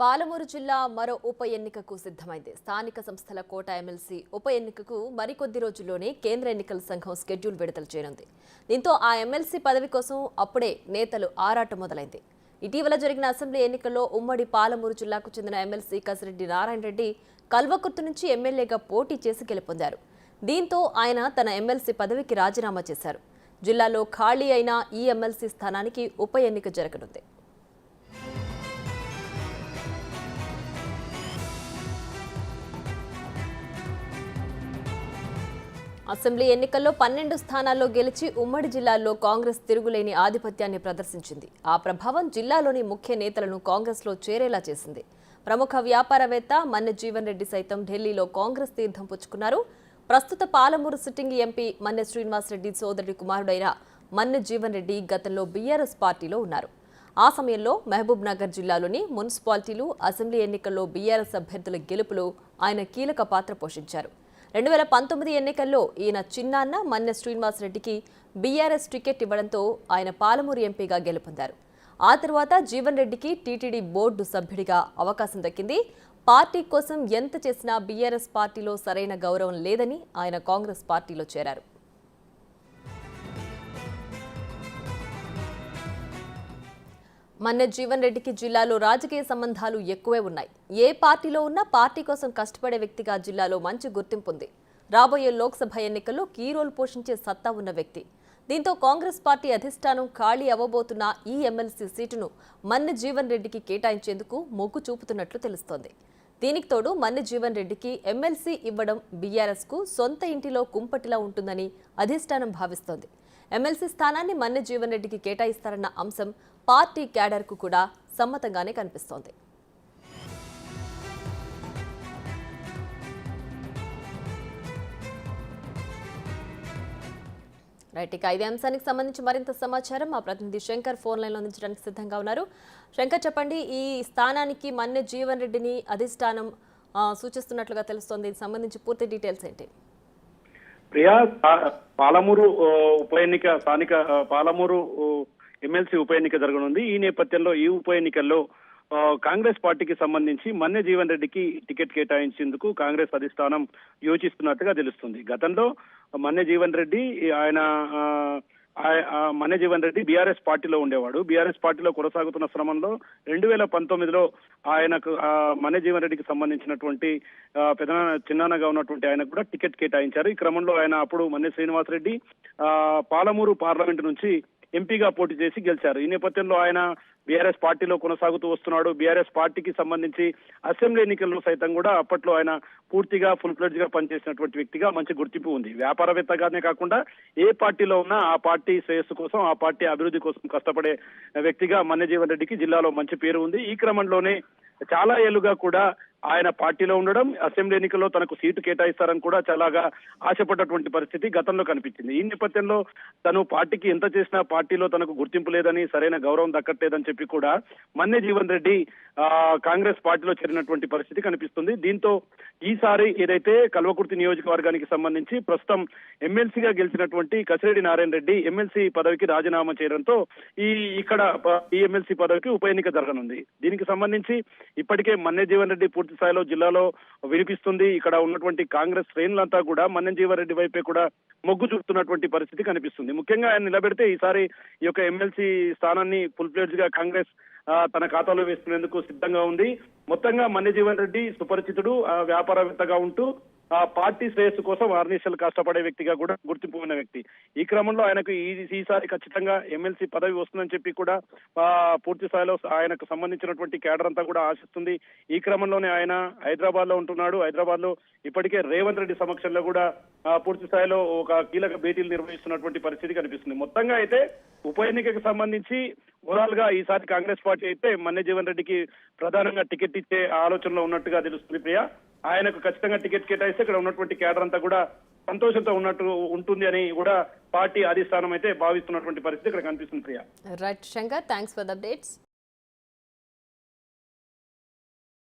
పాలమూరు జిల్లా మరో ఉప ఎన్నికకు సిద్ధమైంది. స్థానిక సంస్థల కోట ఎమ్మెల్సీ ఉప ఎన్నికకు మరికొద్ది రోజుల్లోనే కేంద్ర ఎన్నికల సంఘం షెడ్యూల్ విడుదల చేయనుంది. దీంతో ఆ ఎమ్మెల్సీ పదవి కోసం అప్పుడే నేతలు ఆరాటం మొదలైంది. ఇటీవల జరిగిన అసెంబ్లీ ఎన్నికల్లో ఉమ్మడి పాలమూరు జిల్లాకు చెందిన ఎమ్మెల్సీ కసిరెడ్డి నారాయణ రెడ్డి కల్వకుర్తి నుంచి ఎమ్మెల్యేగా పోటీ చేసి గెలుపొందారు. దీంతో ఆయన తన ఎమ్మెల్సీ పదవికి రాజీనామా చేశారు. జిల్లాలో ఖాళీ అయిన ఈ ఎమ్మెల్సీ స్థానానికి ఉప ఎన్నిక జరగనుంది. అసెంబ్లీ ఎన్నికల్లో 12 స్థానాల్లో గెలిచి ఉమ్మడి జిల్లాల్లో కాంగ్రెస్ తిరుగులేని ఆధిపత్యాన్ని ప్రదర్శించింది. ఆ ప్రభావం జిల్లాలోని ముఖ్య నేతలను కాంగ్రెస్లో చేరేలా చేసింది. ప్రముఖ వ్యాపారవేత్త మన్నె జీవన్ రెడ్డి సైతం ఢిల్లీలో కాంగ్రెస్ తీర్థం పుచ్చుకున్నారు. ప్రస్తుత పాలమూరు సిట్టింగ్ ఎంపీ మన్నె శ్రీనివాసరెడ్డి సోదరుడి కుమారుడైన మన్నె జీవన్ రెడ్డి గతంలో బీఆర్ఎస్ పార్టీలో ఉన్నారు. ఆ సమయంలో మహబూబ్ నగర్ జిల్లాలోని మున్సిపాలిటీలు, అసెంబ్లీ ఎన్నికల్లో బీఆర్ఎస్ అభ్యర్థుల గెలుపులో ఆయన కీలక పాత్ర పోషించారు. 2019 ఎన్నికల్లో ఈయన చిన్నాన్న మన్నె శ్రీనివాసరెడ్డికి బీఆర్ఎస్ టికెట్ ఇవ్వడంతో ఆయన పాలమూరు ఎంపీగా గెలుపొందారు. ఆ తర్వాత జీవన్ రెడ్డికి టీటీడీ బోర్డు సభ్యుడిగా అవకాశం దక్కింది. పార్టీ కోసం ఎంత చేసినా బీఆర్ఎస్ పార్టీలో సరైన గౌరవం లేదని ఆయన కాంగ్రెస్ పార్టీలో చేరారు. మన్నె జీవన్ రెడ్డికి జిల్లాలో రాజకీయ సంబంధాలు ఎక్కువే ఉన్నాయి. ఏ పార్టీలో ఉన్నా పార్టీ కోసం కష్టపడే వ్యక్తిగా జిల్లాలో మంచి గుర్తింపు ఉంది. రాబోయే లోక్సభ ఎన్నికల్లో కీ రోల్ పోషించే సత్తా ఉన్న వ్యక్తి. దీంతో కాంగ్రెస్ పార్టీ అధిష్టానం ఖాళీ అవ్వబోతున్న ఈ ఎమ్మెల్సీ సీటును మన్నె జీవన్ రెడ్డికి కేటాయించేందుకు మొగ్గు చూపుతున్నట్లు తెలుస్తోంది. దీనికి తోడు మన్నె జీవన్ రెడ్డికి ఎమ్మెల్సీ ఇవ్వడం బీఆర్ఎస్కు సొంత ఇంటిలో కుంపటిలా ఉంటుందని అధిష్టానం భావిస్తోంది. ఎమ్మెల్సీ స్థానాన్ని మన్నె జీవన్ రెడ్డికి కేటాయిస్తారన్న అంశం పార్టీ క్యాడర్కు కూడా సమ్మతంగానే కనిపిస్తోంది. రైట్, ఇక ఇదే అంశానికి సంబంధించి మరింత సమాచారం మా ప్రతినిధి శంకర్ ఫోన్ లైన్లో అందించడానికి సిద్ధంగా ఉన్నారు. శంకర్, చెప్పండి, ఈ స్థానానికి మన్నె జీవన్ రెడ్డిని అధిష్టానం సూచిస్తున్నట్లుగా తెలుస్తోంది. దీనికి సంబంధించి పూర్తి డీటెయిల్స్ ఏంటి? ప్రియా, పాలమూరు ఉప ఎన్నిక స్థానిక పాలమూరు ఎమ్మెల్సీ ఉప ఎన్నిక జరగనుంది. ఈ నేపథ్యంలో ఈ ఉప ఎన్నికల్లో కాంగ్రెస్ పార్టీకి సంబంధించి మన్నె జీవన్ రెడ్డికి టికెట్ కేటాయించేందుకు కాంగ్రెస్ అధిష్టానం యోచిస్తున్నట్టుగా తెలుస్తుంది. గతంలో మన్నె జీవన్ రెడ్డి మన్నె జీవన్ రెడ్డి బీఆర్ఎస్ పార్టీలో ఉండేవాడు. బీఆర్ఎస్ పార్టీలో కొనసాగుతున్న క్రమంలో 2019లో ఆయనకు మన్నె జీవన్ రెడ్డికి సంబంధించినటువంటి చిన్నాన్నగా ఉన్నటువంటి ఆయనకు కూడా టికెట్ కేటాయించారు. ఈ క్రమంలో ఆయన అప్పుడు మన్నె శ్రీనివాసరెడ్డి పాలమూరు పార్లమెంటు నుంచి ఎంపీగా పోటీ చేసి గెలిచారు. ఈ నేపథ్యంలో ఆయన బీఆర్ఎస్ పార్టీలో కొనసాగుతూ వస్తున్నాడు. బీఆర్ఎస్ పార్టీకి సంబంధించి అసెంబ్లీ ఎన్నికల్లో సైతం కూడా అప్పట్లో ఆయన పూర్తిగా ఫుల్ ఫ్లెడ్జ్ గా పనిచేసినటువంటి వ్యక్తిగా మంచి గుర్తింపు ఉంది. వ్యాపారవేత్తగానే కాకుండా ఏ పార్టీలో ఉన్నా ఆ పార్టీ శ్రేయస్సు కోసం, ఆ పార్టీ అభివృద్ధి కోసం కష్టపడే వ్యక్తిగా మన్నె జీవన్ రెడ్డికి జిల్లాలో మంచి పేరు ఉంది. ఈ క్రమంలోనే చాలా ఏళ్లుగా కూడా ఆయన పార్టీలో ఉండడం, అసెంబ్లీ ఎన్నికల్లో తనకు సీటు కేటాయిస్తారని కూడా చాలాగా ఆశపడ్డటువంటి పరిస్థితి గతంలో కనిపించింది. ఈ నేపథ్యంలో తను పార్టీకి ఎంత చేసినా పార్టీలో తనకు గుర్తింపు లేదని, సరైన గౌరవం దక్కట్లేదని చెప్పి కూడా మన్నె జీవన్ రెడ్డి కాంగ్రెస్ పార్టీలో చేరినటువంటి పరిస్థితి కనిపిస్తుంది. దీంతో ఈసారి ఏదైతే కల్వకుర్తి నియోజకవర్గానికి సంబంధించి ప్రస్తుతం ఎమ్మెల్సీగా గెలిచినటువంటి కసిరెడ్డి నారాయణ రెడ్డి ఎమ్మెల్సీ పదవికి రాజీనామా చేయడంతో ఈ ఎమ్మెల్సీ పదవికి ఉప ఎన్నిక జరగనుంది. దీనికి సంబంధించి ఇప్పటికే మన్నె జీవన్ రెడ్డి పూర్తి స్థాయిలో జిల్లాలో వినిపిస్తుంది. ఇక్కడ ఉన్నటువంటి కాంగ్రెస్ శ్రేణులంతా కూడా మన్నె జీవన్ రెడ్డి వైపే కూడా మొగ్గు చూపుతున్నటువంటి పరిస్థితి కనిపిస్తుంది. ముఖ్యంగా ఆయన నిలబెడితే ఈసారి ఈ యొక్క ఎమ్మెల్సీ స్థానాన్ని ఫుల్ ఫ్లెడ్జ్ గా కాంగ్రెస్ తన ఖాతాలో వేసుకునేందుకు సిద్ధంగా ఉంది. మొత్తంగా మన్నె జీవన్ రెడ్డి సుపరిచితుడు, వ్యాపారవేత్తగా ఉంటూ పార్టీ శ్రేయస్సు కోసం ఆర్నిషలు కష్టపడే వ్యక్తిగా కూడా గుర్తింపు ఉన్న వ్యక్తి. ఈ క్రమంలో ఆయనకు ఈసారి ఖచ్చితంగా ఎమ్మెల్సీ పదవి వస్తుందని చెప్పి కూడా పూర్తి స్థాయిలో ఆయనకు సంబంధించినటువంటి కేడర్ అంతా కూడా ఆశిస్తుంది. ఈ క్రమంలోనే ఆయన హైదరాబాద్ లో ఉంటున్నాడు. హైదరాబాద్ లో ఇప్పటికే రేవంత్ రెడ్డి సమక్షంలో కూడా పూర్తి స్థాయిలో ఒక కీలక భేటీలు నిర్వహిస్తున్నటువంటి పరిస్థితి కనిపిస్తుంది. మొత్తంగా అయితే ఉప ఎన్నికకు సంబంధించి ఓవరాల్ గా ఈసారి కాంగ్రెస్ పార్టీ అయితే మన్నె జీవన్ రెడ్డికి ప్రధానంగా టికెట్ ఇచ్చే ఆలోచనలో ఉన్నట్టుగా తెలుస్తుంది. ప్రియా, ఆయనకు ఖచ్చితంగా టికెట్ కేటాయిస్తే ఇక్కడ ఉన్నటువంటి కేడర్ అంతా కూడా సంతోషంతో ఉంటుంది అని కూడా పార్టీ అధిష్టానం అయితే భావిస్తున్నటువంటి పరిస్థితి ఇక్కడ కనిపిస్తుంది. Priya. Right Shankar, thanks for the updates.